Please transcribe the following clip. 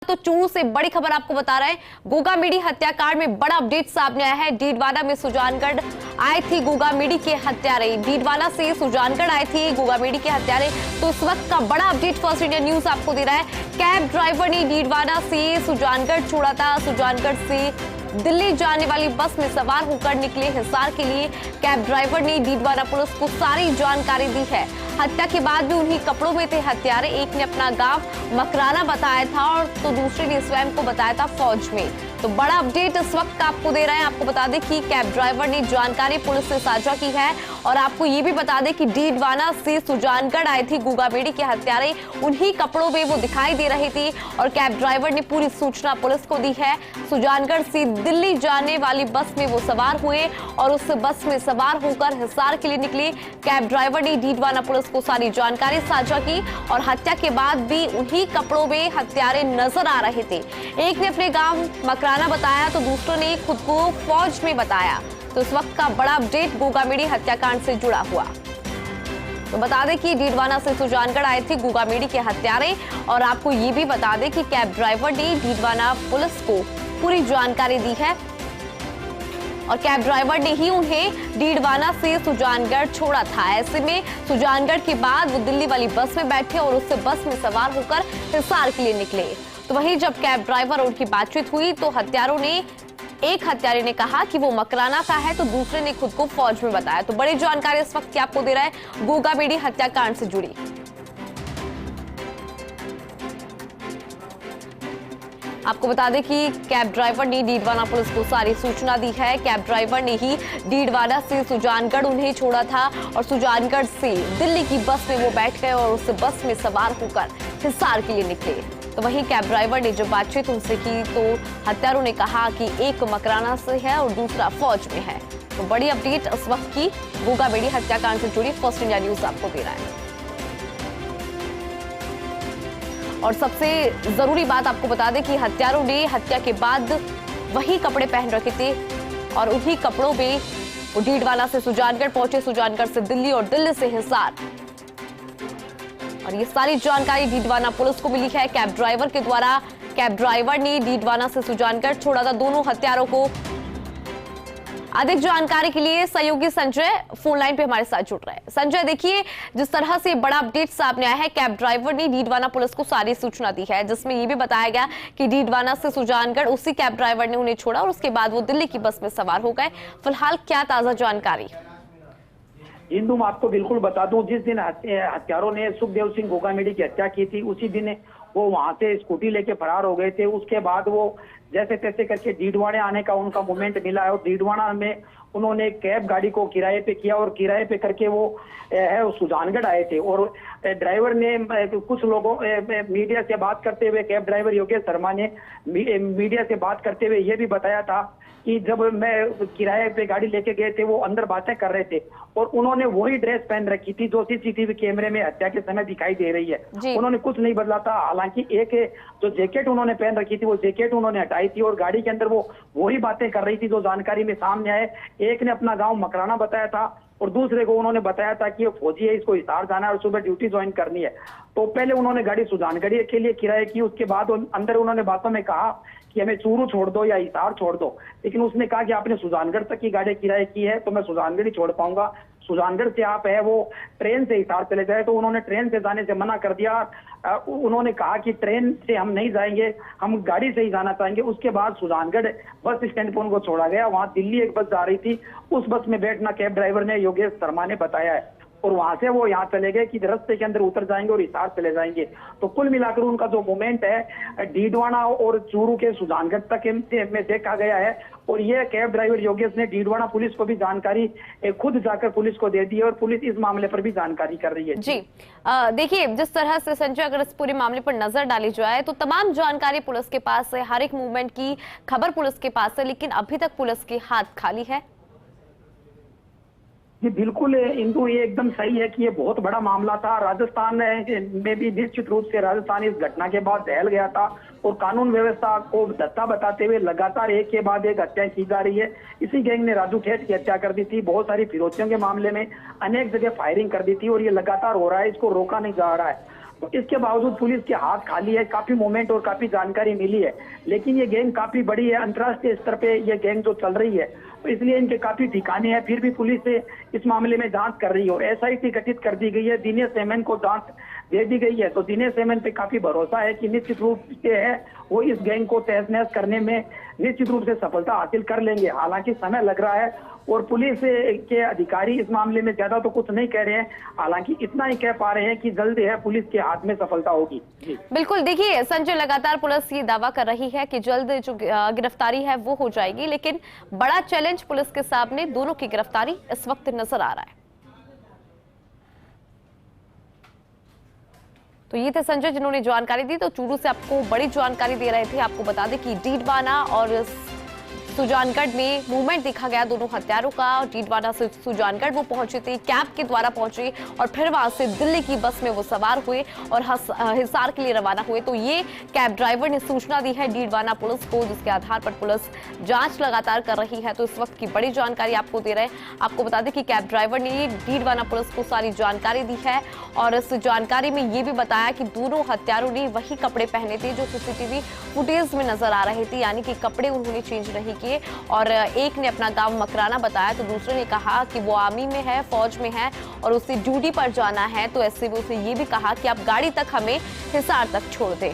तो चूरू से बड़ी खबर आपको बता रहे हैं। गोगामेडी हत्याकांड में बड़ा अपडेट सामने आया है। डीडवाना में सुजानगढ़ आए थे गोगामेडी के हत्यारे। डीडवाना से सुजानगढ़ आए थे गोगामेडी के हत्यारे। तो इस वक्त का बड़ा अपडेट फर्स्ट इंडिया न्यूज आपको दे रहा है। कैब ड्राइवर ने डीडवाना से सुजानगढ़ छोड़ा था। सुजानगढ़ से दिल्ली जाने वाली बस में सवार होकर निकले हिसार के लिए। कैब ड्राइवर ने डीडवाना पुलिस को सारी जानकारी दी है। हत्या के बाद भी उन्हीं कपड़ों में थे हत्यारे। एक ने अपना गांव मकराना बताया था और तो दूसरे ने स्वयं को बताया था फौज में। तो बड़ा अपडेट इस वक्त आपको दे रहे हैं। आपको बता दें कि कैब ड्राइवर ने जानकारी पुलिस से साझा की है और आपको ये भी बता दें कि डीडवाना से सुजानगढ़ आए थे गोगामेडी के हत्यारे। उन्हीं कपड़ों में वो दिखाई दे रहे थे और कैब ड्राइवर ने पूरी सूचना पुलिस को दी है। सुजानगढ़ से दिल्ली जाने वाली बस में वो सवार हुए और उस बस में सवार होकर हिसार के लिए निकले। कैब ड्राइवर ने डीडवाना पुलिस को सारी जानकारी साझा की और हत्या के बाद भी उन्हीं कपड़ों में हत्यारे नजर आ रहे थे। एक ने अपने गांव मकराना बताया तो दूसरे ने खुद को फौज में बताया। तो इस वक्त का बड़ा अपडेट गोगामेडी हत्याकांड से जुड़ा हुआ। तो बता दें कि डीडवाना से सुजानगढ़ आए थे गोगामेडी के हत्यारे और आपको ये भी बता दें कि कैब ड्राइवर ने डीडवाना पुलिस को पूरी जानकारी दी है और कैब ड्राइवर ने ही उन्हें डीडवाना से सुजानगढ़ छोड़ा था। ऐसे में सुजानगढ़ के बाद वो दिल्ली वाली बस में बैठे और उससे बस में सवार होकर हिसार के लिए निकले। तो वहीं जब कैब ड्राइवर और उनकी बातचीत हुई तो एक हत्यारे ने कहा कि वो मकराना का है तो दूसरे ने खुद को फौज में बताया। तो बड़ी जानकारी इस वक्त की आपको दे रहा है गोगामेडी हत्याकांड से जुड़ी। आपको बता दें कि कैब ड्राइवर ने डीडवाना पुलिस को सारी सूचना दी है। कैब ड्राइवर ने ही डीडवाना से सुजानगढ़ उन्हें छोड़ा था और सुजानगढ़ से दिल्ली की बस में वो बैठ गए और उस बस में सवार होकर हिसार के लिए निकले। तो वहीं कैब ड्राइवर ने जब बातचीत उनसे की तो हत्यारों ने कहा कि एक मकराना से है और दूसरा फौज में है। तो बड़ी अपडेट इस वक्त की गोगामेडी हत्याकांड से जुड़ी फर्स्ट इंडिया न्यूज आपको दे रहा है। और सबसे जरूरी बात आपको बता दें कि हत्यारों ने हत्या के बाद वही कपड़े पहन रखे थे और उन्हीं कपड़ों में वो डीडवाना से सुजानगढ़ पहुंचे, सुजानगढ़ से दिल्ली और दिल्ली से हिसार। और ये सारी जानकारी डीडवाना पुलिस को मिली है कैब ड्राइवर के द्वारा। कैब ड्राइवर ने डीडवाना से सुजानगढ़ छोड़ा था दोनों हत्यारों को। अधिक जानकारी के लिए सहयोगी संजय फोन लाइन पे हमारे साथ जुड़ रहे हैं। संजय, देखिए जिस तरह से बड़ा अपडेट सामने आया है, कैब ड्राइवर ने डीडवाना पुलिस को सारी सूचना दी है जिसमें ये भी बताया गया कि डीडवाना से सुजानगढ़ उसी कैब ड्राइवर ने उन्हें छोड़ा और उसके बाद वो दिल्ली की बस में सवार हो गए। फिलहाल क्या ताजा जानकारी? हिंदू, मैं आपको बिल्कुल बता दूं, जिस दिन हत्यारों ने सुखदेव सिंह गोगामेडी की हत्या की थी उसी दिन वो वहां से स्कूटी लेके फरार हो गए थे। उसके बाद वो जैसे तैसे करके डीडवाना आने का उनका मोमेंट मिला है और डीडवाना में उन्होंने कैब गाड़ी को किराए पे किया और किराए पे करके वो सुजानगढ़ आए थे। और ड्राइवर ने कुछ लोगों मीडिया से बात करते हुए, कैब ड्राइवर योगेश शर्मा ने मीडिया से बात करते हुए ये भी बताया था कि जब मैं किराए पे गाड़ी लेके गए थे वो अंदर बातें कर रहे थे और उन्होंने वही ड्रेस पहन रखी थी जो सीसीटीवी कैमरे में हत्या के समय दिखाई दे रही है। उन्होंने कुछ नहीं बदला था। हालांकि एक जो जैकेट उन्होंने पहन रखी थी वो जैकेट उन्होंने हटाई थी और गाड़ी के अंदर वो वही बातें कर रही थी जो जानकारी में सामने आए। एक ने अपना गाँव मकराना बताया था और दूसरे को उन्होंने बताया था कि ये फौजी है, इसको हिसार जाना है और सुबह ड्यूटी ज्वाइन करनी है। तो पहले उन्होंने गाड़ी सुजानगढ़ के लिए किराए की, उसके बाद अंदर उन्होंने बातों में कहा कि हमें चूरू छोड़ दो या हिसार छोड़ दो, लेकिन उसने कहा कि आपने सुजानगढ़ तक की गाड़ी किराए की है तो मैं सुजानगढ़ ही छोड़ पाऊंगा। सुजानगढ़ से आप है वो ट्रेन से हिसार चले जाए, तो उन्होंने ट्रेन से जाने से मना कर दिया। उन्होंने कहा कि ट्रेन से हम नहीं जाएंगे, हम गाड़ी से ही जाना चाहेंगे। उसके बाद सुजानगढ़ बस स्टैंड पर उनको छोड़ा गया। वहां दिल्ली एक बस जा रही थी, उस बस में बैठना कैब ड्राइवर ने योगेश शर्मा ने बताया है और वहां से वो यहाँ चले गए कि रास्ते के अंदर उतर जाएंगे और हिसार चले जाएंगे। तो कुल मिलाकर उनका जो मोमेंट है डीडवाना और चूरू के सुजानगढ़ तक में देखा गया है। और ये कैब ड्राइवर योगेश ने डीडवाना पुलिस को भी जानकारी खुद जाकर पुलिस को दे दी है और पुलिस इस मामले पर भी जानकारी कर रही है। जी देखिए, जिस तरह से संजय अगर इस पूरे मामले पर नजर डाली जाए तो तमाम जानकारी पुलिस के पास है, हर एक मूवमेंट की खबर पुलिस के पास है, लेकिन अभी तक पुलिस के हाथ खाली है। जी बिल्कुल इंदु, ये एकदम सही है कि ये बहुत बड़ा मामला था। राजस्थान में भी निश्चित रूप से राजस्थान इस घटना के बाद दहल गया था और कानून व्यवस्था को धत्ता बताते हुए लगातार एक के बाद एक हत्या की जा रही है। इसी गैंग ने राजू ठेठ की हत्या कर दी थी, बहुत सारी फिरौतियों के मामले में अनेक जगह फायरिंग कर दी थी और ये लगातार हो रहा है, इसको रोका नहीं जा रहा है। तो इसके बावजूद पुलिस के हाथ खाली है, काफी मूवमेंट और काफी जानकारी मिली है। लेकिन ये गैंग काफी बड़ी है, अंतर्राष्ट्रीय स्तर पे ये गैंग जो चल रही है, तो इसलिए इनके काफी ठिकाने हैं। फिर भी पुलिस से इस मामले में जांच कर रही हो, एसआईटी गठित कर दी गई है, दिनेश हेमन को जांच दे दी गई है। तो दिनेश हेमन पे काफी भरोसा है कि निश्चित रूप से है वो इस गैंग को तहस नहस करने में निश्चित रूप से सफलता हासिल कर लेंगे। हालांकि समय लग रहा है और पुलिस के अधिकारी इस मामले में ज्यादा तो कुछ नहीं कह रहे हैं, हालांकि इतना ही कह पा रहे हैं कि जल्द है पुलिस के हाथ में सफलता होगी। बिल्कुल, देखिए संजय, लगातार पुलिस ये दावा कर रही है कि जल्द जो गिरफ्तारी है वो हो जाएगी, लेकिन बड़ा चैलेंज पुलिस के सामने दोनों की गिरफ्तारी इस वक्त नजर आ रहा है। तो ये थे संजय जिन्होंने जानकारी दी। तो चूरू से आपको बड़ी जानकारी दे रहे थे। आपको बता दें कि डीडवाना और सुजानगढ़ में मूवमेंट देखा गया दोनों हत्यारों का। डीडवाना से सुजानगढ़ वो पहुंचे थे, कैब के द्वारा पहुंचे और फिर वहां से दिल्ली की बस में वो सवार हुए और हिसार के लिए रवाना हुए। तो ये कैब ड्राइवर ने सूचना दी है डीडवाना पुलिस को, जिसके आधार पर पुलिस जांच लगातार कर रही है। तो इस वक्त की बड़ी जानकारी आपको दे रहे हैं। आपको बता दें कि कैब ड्राइवर ने डीडवाना पुलिस को सारी जानकारी दी है और इस जानकारी में ये भी बताया कि दोनों हत्यारों ने वही कपड़े पहने थे जो सीसीटीवी फुटेज में नजर आ रहे थे, यानी कि कपड़े उन्होंने चेंज नहीं किए। और एक ने अपना गांव मकराना बताया, तो दूसरे ने कहा कि वो आर्मी में है, फौज में है और उसे ड्यूटी पर जाना है। तो ऐसे में उसे ये भी कहा कि आप गाड़ी तक हमें हिसार तक छोड़ दें।